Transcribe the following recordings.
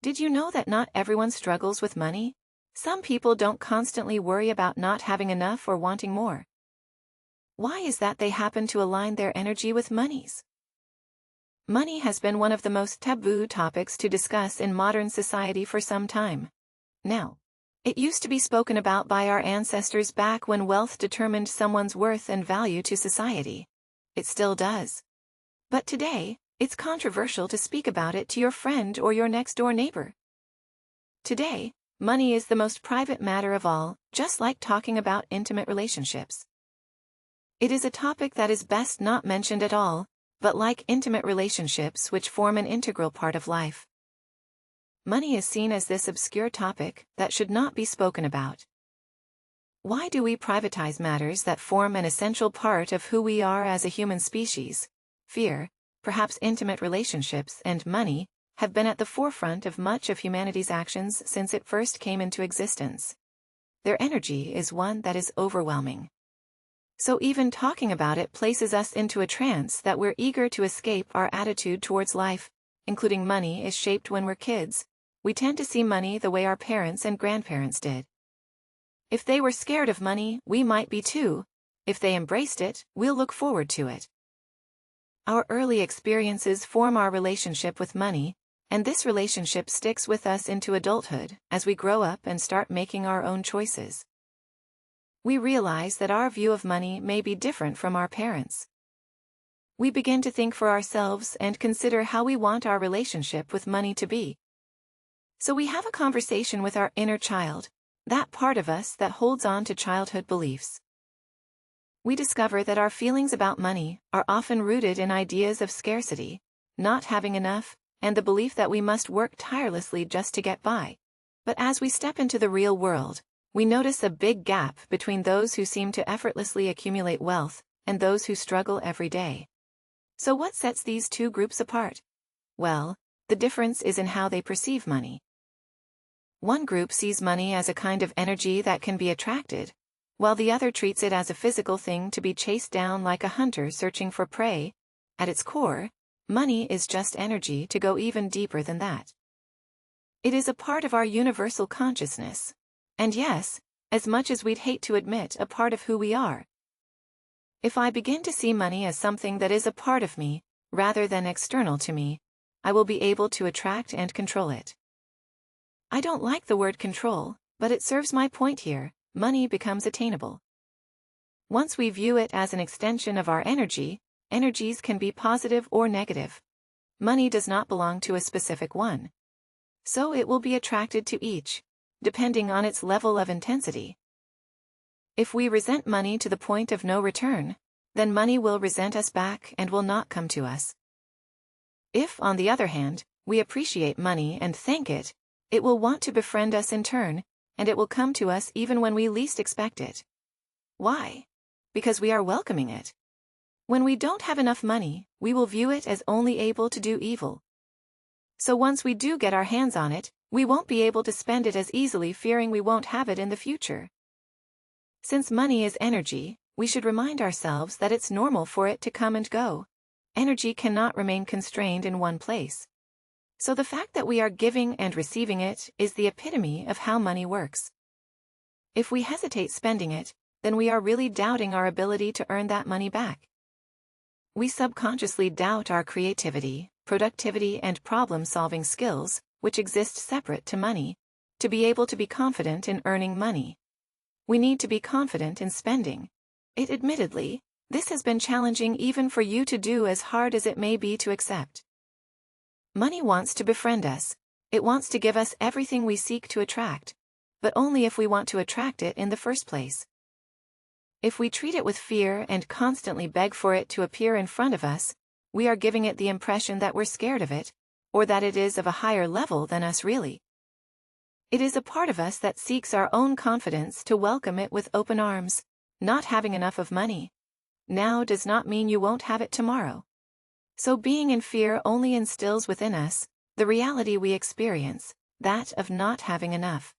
Did you know that not everyone struggles with money? Some people don't constantly worry about not having enough or wanting more. Why is that? They happen to align their energy with money's. Money has been one of the most taboo topics to discuss in modern society for some time. Now, it used to be spoken about by our ancestors back when wealth determined someone's worth and value to society. It still does. But today, it's controversial to speak about it to your friend or your next-door neighbor. Today, money is the most private matter of all, just like talking about intimate relationships. It is a topic that is best not mentioned at all, but like intimate relationships which form an integral part of life. Money is seen as this obscure topic that should not be spoken about. Why do we privatize matters that form an essential part of who we are as a human species? Fear, perhaps intimate relationships, and money have been at the forefront of much of humanity's actions since it first came into existence. Their energy is one that is overwhelming. So even talking about it places us into a trance that we're eager to escape. Our attitude towards life, including money, is shaped when we're kids. We tend to see money the way our parents and grandparents did. If they were scared of money, we might be too. If they embraced it, we'll look forward to it. Our early experiences form our relationship with money, and this relationship sticks with us into adulthood as we grow up and start making our own choices. We realize that our view of money may be different from our parents'. We begin to think for ourselves and consider how we want our relationship with money to be. So we have a conversation with our inner child, that part of us that holds on to childhood beliefs. We discover that our feelings about money are often rooted in ideas of scarcity, not having enough, and the belief that we must work tirelessly just to get by. But as we step into the real world, we notice a big gap between those who seem to effortlessly accumulate wealth and those who struggle every day. So what sets these two groups apart? Well, the difference is in how they perceive money. One group sees money as a kind of energy that can be attracted, while the other treats it as a physical thing to be chased down like a hunter searching for prey. At its core, money is just energy. To go even deeper than that, it is a part of our universal consciousness. And yes, as much as we'd hate to admit, a part of who we are. If I begin to see money as something that is a part of me, rather than external to me, I will be able to attract and control it. I don't like the word control, but it serves my point here. Money becomes attainable. Once we view it as an extension of our energy, energies can be positive or negative. Money does not belong to a specific one. So it will be attracted to each, depending on its level of intensity. If we resent money to the point of no return, then money will resent us back and will not come to us. If, on the other hand, we appreciate money and thank it, it will want to befriend us in turn, and it will come to us even when we least expect it. Why? Because we are welcoming it. When we don't have enough money, we will view it as only able to do evil. So once we do get our hands on it, we won't be able to spend it as easily, fearing we won't have it in the future. Since money is energy, we should remind ourselves that it's normal for it to come and go. Energy cannot remain constrained in one place. So the fact that we are giving and receiving it is the epitome of how money works. If we hesitate spending it, then we are really doubting our ability to earn that money back. We subconsciously doubt our creativity, productivity, and problem-solving skills, which exist separate to money. To be able to be confident in earning money, we need to be confident in spending it. Admittedly, this has been challenging even for you to do, as hard as it may be to accept. Money wants to befriend us. It wants to give us everything we seek to attract, but only if we want to attract it in the first place. If we treat it with fear and constantly beg for it to appear in front of us, we are giving it the impression that we're scared of it, or that it is of a higher level than us really. It is a part of us that seeks our own confidence to welcome it with open arms. Not having enough of money now does not mean you won't have it tomorrow. So being in fear only instills within us the reality we experience, that of not having enough.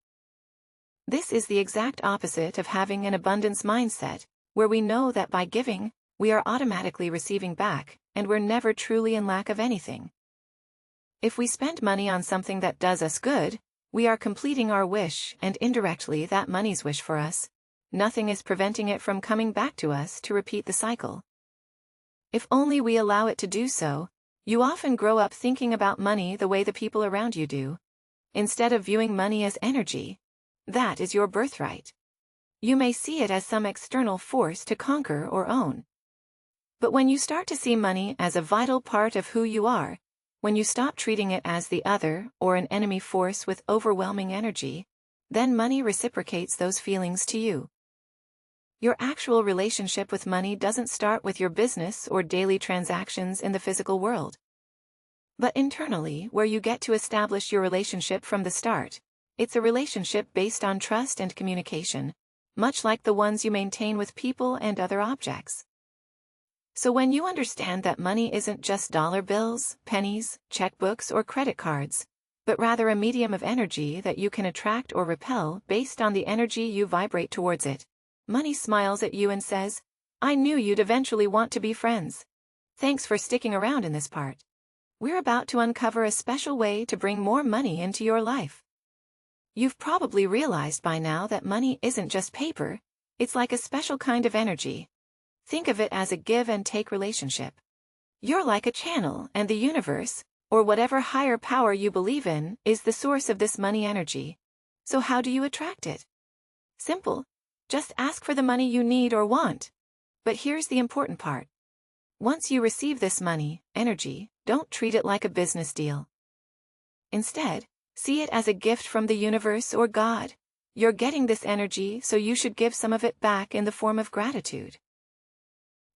This is the exact opposite of having an abundance mindset, where we know that by giving, we are automatically receiving back, and we're never truly in lack of anything. If we spend money on something that does us good, we are completing our wish and indirectly that money's wish for us. Nothing is preventing it from coming back to us to repeat the cycle. If only we allow it to do so, you often grow up thinking about money the way the people around you do. Instead of viewing money as energy, that is your birthright. You may see it as some external force to conquer or own. But when you start to see money as a vital part of who you are, when you stop treating it as the other or an enemy force with overwhelming energy, then money reciprocates those feelings to you. Your actual relationship with money doesn't start with your business or daily transactions in the physical world, but internally, where you get to establish your relationship from the start. It's a relationship based on trust and communication, much like the ones you maintain with people and other objects. So when you understand that money isn't just dollar bills, pennies, checkbooks, or credit cards, but rather a medium of energy that you can attract or repel based on the energy you vibrate towards it, money smiles at you and says, "I knew you'd eventually want to be friends. Thanks for sticking around in this part. We're about to uncover a special way to bring more money into your life." You've probably realized by now that money isn't just paper, it's like a special kind of energy. Think of it as a give and take relationship. You're like a channel, and the universe, or whatever higher power you believe in, is the source of this money energy. So how do you attract it? Simple. Just ask for the money you need or want. But here's the important part. Once you receive this money energy, don't treat it like a business deal. Instead, see it as a gift from the universe or God. You're getting this energy, so you should give some of it back in the form of gratitude.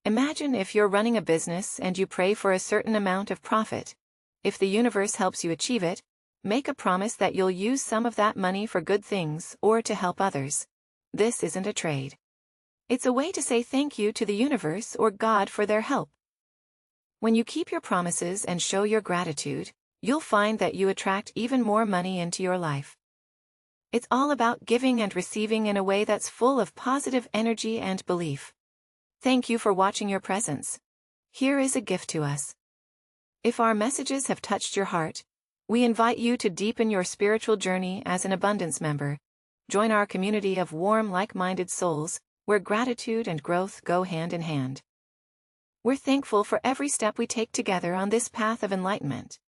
Imagine if you're running a business and you pray for a certain amount of profit. If the universe helps you achieve it, make a promise that you'll use some of that money for good things or to help others. This isn't a trade. It's a way to say thank you to the universe or God for their help. When you keep your promises and show your gratitude, you'll find that you attract even more money into your life. It's all about giving and receiving in a way that's full of positive energy and belief. Thank you for watching your presence. Here is a gift to us. If our messages have touched your heart, we invite you to deepen your spiritual journey as an abundance member. Join our community of warm, like-minded souls, where gratitude and growth go hand in hand. We're thankful for every step we take together on this path of enlightenment.